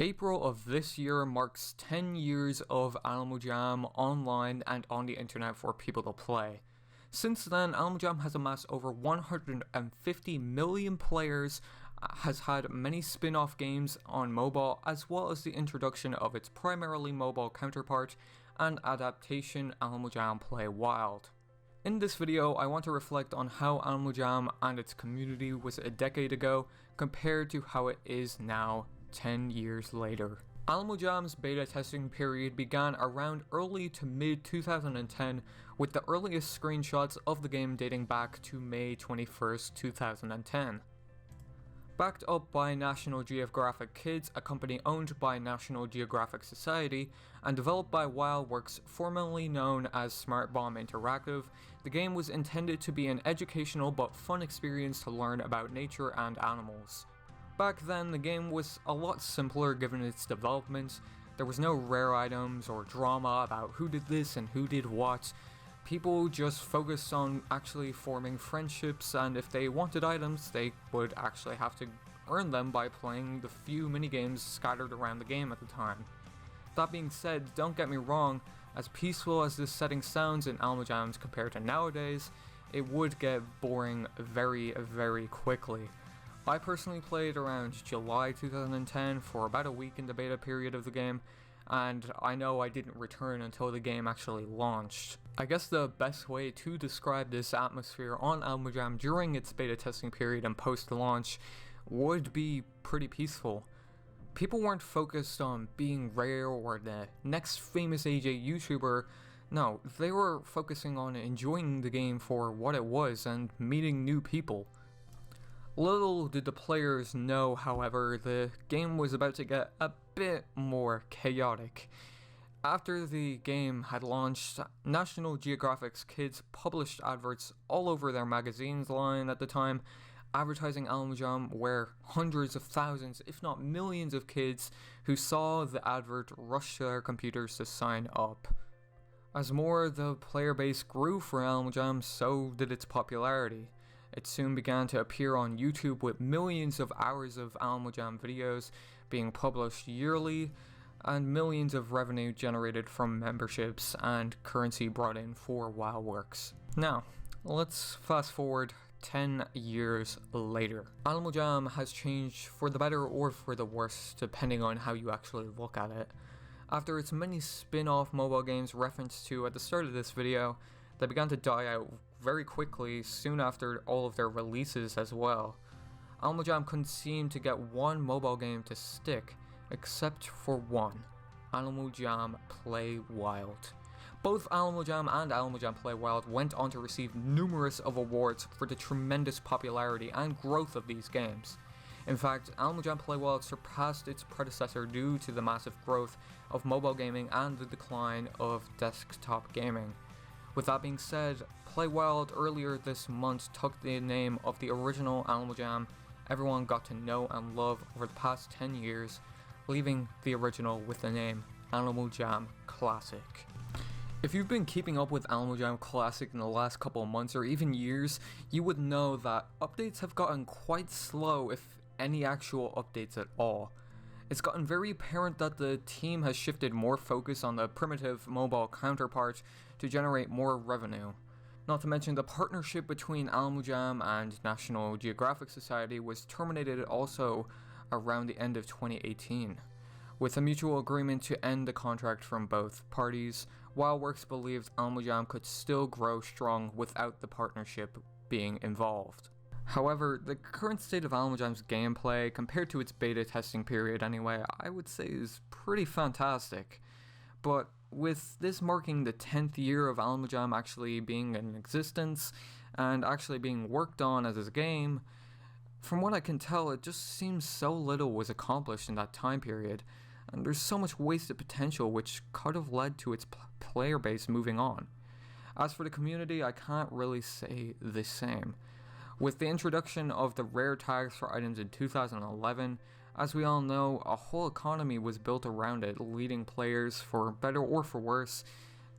April of this year marks 10 years of Alamo Jam online and on the internet for people to play. Since then, Alamo Jam has amassed over 150 million players, has had many spin-off games on mobile, as well as the introduction of its primarily mobile counterpart and adaptation Alamo Jam Play Wild. In this video, I want to reflect on how Alamo Jam and its community was a decade ago compared to how it is now 10 years later. Alamo Jam's beta testing period began around early to mid 2010, with the earliest screenshots of the game dating back to May 21st, 2010. Backed up by National Geographic Kids, a company owned by National Geographic Society, and developed by WildWorks, formerly known as Smart Bomb Interactive, the game was intended to be an educational but fun experience to learn about nature and animals. Back then, the game was a lot simpler given its development. There was no rare items or drama about who did this and who did what. People just focused on actually forming friendships, and if they wanted items, they would actually have to earn them by playing the few minigames scattered around the game at the time. That being said, don't get me wrong, as peaceful as this setting sounds in Alamo Jam compared to nowadays, it would get boring very, very quickly. I personally played around July 2010 for about a week in the beta period of the game, and I know I didn't return until the game actually launched. I guess the best way to describe this atmosphere on Alamo Jam during its beta testing period and post-launch would be pretty peaceful. People weren't focused on being rare or the next famous AJ YouTuber. No, they were focusing on enjoying the game for what it was and meeting new people. Little did the players know, however, the game was about to get a bit more chaotic. After the game had launched, National Geographic's Kids published adverts all over their magazines line at the time, advertising Alamo Jam, where hundreds of thousands, if not millions of kids who saw the advert rushed to their computers to sign up. As more of the player base grew for Alamo Jam, so did its popularity. It soon began to appear on YouTube with millions of hours of Alamo Jam videos being published yearly, and millions of revenue generated from memberships and currency brought in for WildWorks. Now, let's fast forward 10 years later. Alamo Jam has changed for the better or for the worse, depending on how you actually look at it. After its many spin-off mobile games referenced to at the start of this video, they began to die out very quickly soon after all of their releases as well. Alamo Jam couldn't seem to get one mobile game to stick, except for one, Alamo Jam Play Wild. Both Alamo Jam and Alamo Jam Play Wild went on to receive numerous of awards for the tremendous popularity and growth of these games. In fact, Alamo Jam Play Wild surpassed its predecessor due to the massive growth of mobile gaming and the decline of desktop gaming. With that being said, Play Wild earlier this month took the name of the original Alamo Jam everyone got to know and love over the past 10 years, leaving the original with the name Alamo Jam Classic. If you've been keeping up with Alamo Jam Classic in the last couple of months or even years, you would know that updates have gotten quite slow, if any actual updates at all. It's gotten very apparent that the team has shifted more focus on the primitive mobile counterpart to generate more revenue. Not to mention the partnership between Alamo Jam and National Geographic Society was terminated also around the end of 2018. With a mutual agreement to end the contract from both parties, WildWorks believed Alamo Jam could still grow strong without the partnership being involved. However, the current state of Alamo Jam's gameplay, compared to its beta testing period anyway, I would say is pretty fantastic. But with this marking the 10th year of Alamo Jam actually being in existence, and actually being worked on as a game, from what I can tell, it just seems so little was accomplished in that time period, and there's so much wasted potential which could have led to its player base moving on. As for the community, I can't really say the same. With the introduction of the rare tags for items in 2011, as we all know, a whole economy was built around it, leading players, for better or for worse,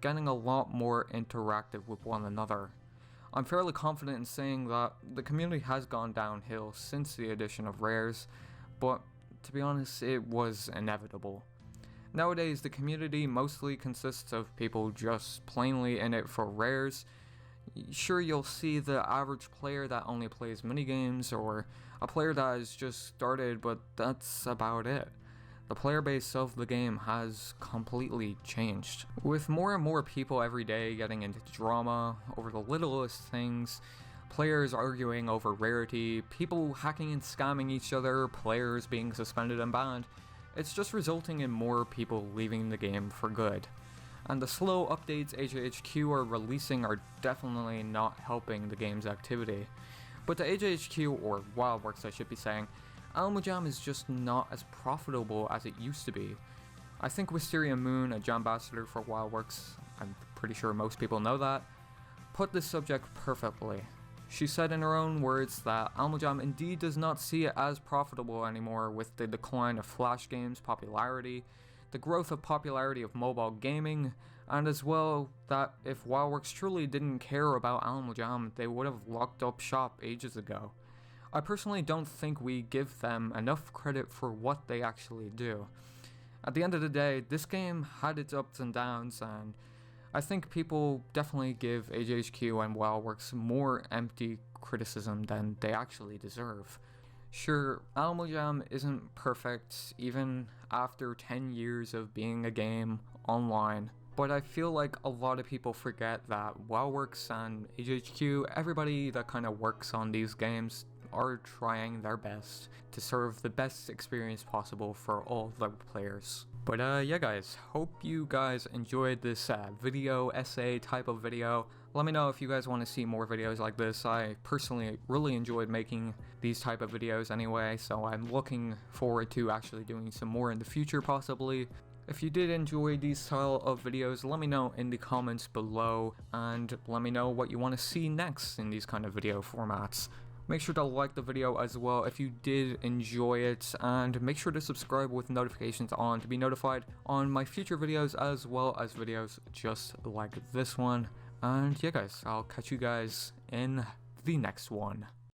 getting a lot more interactive with one another. I'm fairly confident in saying that the community has gone downhill since the addition of rares, but to be honest, it was inevitable. Nowadays, the community mostly consists of people just plainly in it for rares. Sure, you'll see the average player that only plays minigames, or a player that has just started, but that's about it. The player base of the game has completely changed. With more and more people every day getting into drama over the littlest things, players arguing over rarity, people hacking and scamming each other, players being suspended and banned, it's just resulting in more people leaving the game for good. And the slow updates AJHQ are releasing are definitely not helping the game's activity. But to AJHQ, or Wildworks I should be saying, Alamo Jam is just not as profitable as it used to be. I think Wisteria Moon, a Jambassador for Wildworks, I'm pretty sure most people know that, put this subject perfectly. She said in her own words that Alamo Jam indeed does not see it as profitable anymore with the decline of Flash games' popularity, the growth of popularity of mobile gaming, and as well that if Wildworks truly didn't care about Alamo Jam, they would have locked up shop ages ago. I personally don't think we give them enough credit for what they actually do. At the end of the day, this game had its ups and downs, and I think people definitely give AJHQ and Wildworks more empty criticism than they actually deserve. Sure, Alamo Jam isn't perfect even after 10 years of being a game online, but I feel like a lot of people forget that Wildworks and AJHQ, everybody that kind of works on these games, are trying their best to serve the best experience possible for all the players. But yeah guys, hope you guys enjoyed this video essay type of video. Let me know if you guys want to see more videos like this. I personally really enjoyed making these type of videos anyway, so I'm looking forward to actually doing some more in the future possibly. If you did enjoy these style of videos, let me know in the comments below, and let me know what you want to see next in these kind of video formats. Make sure to like the video as well if you did enjoy it, and make sure to subscribe with notifications on to be notified on my future videos as well as videos just like this one. And yeah guys, I'll catch you guys in the next one.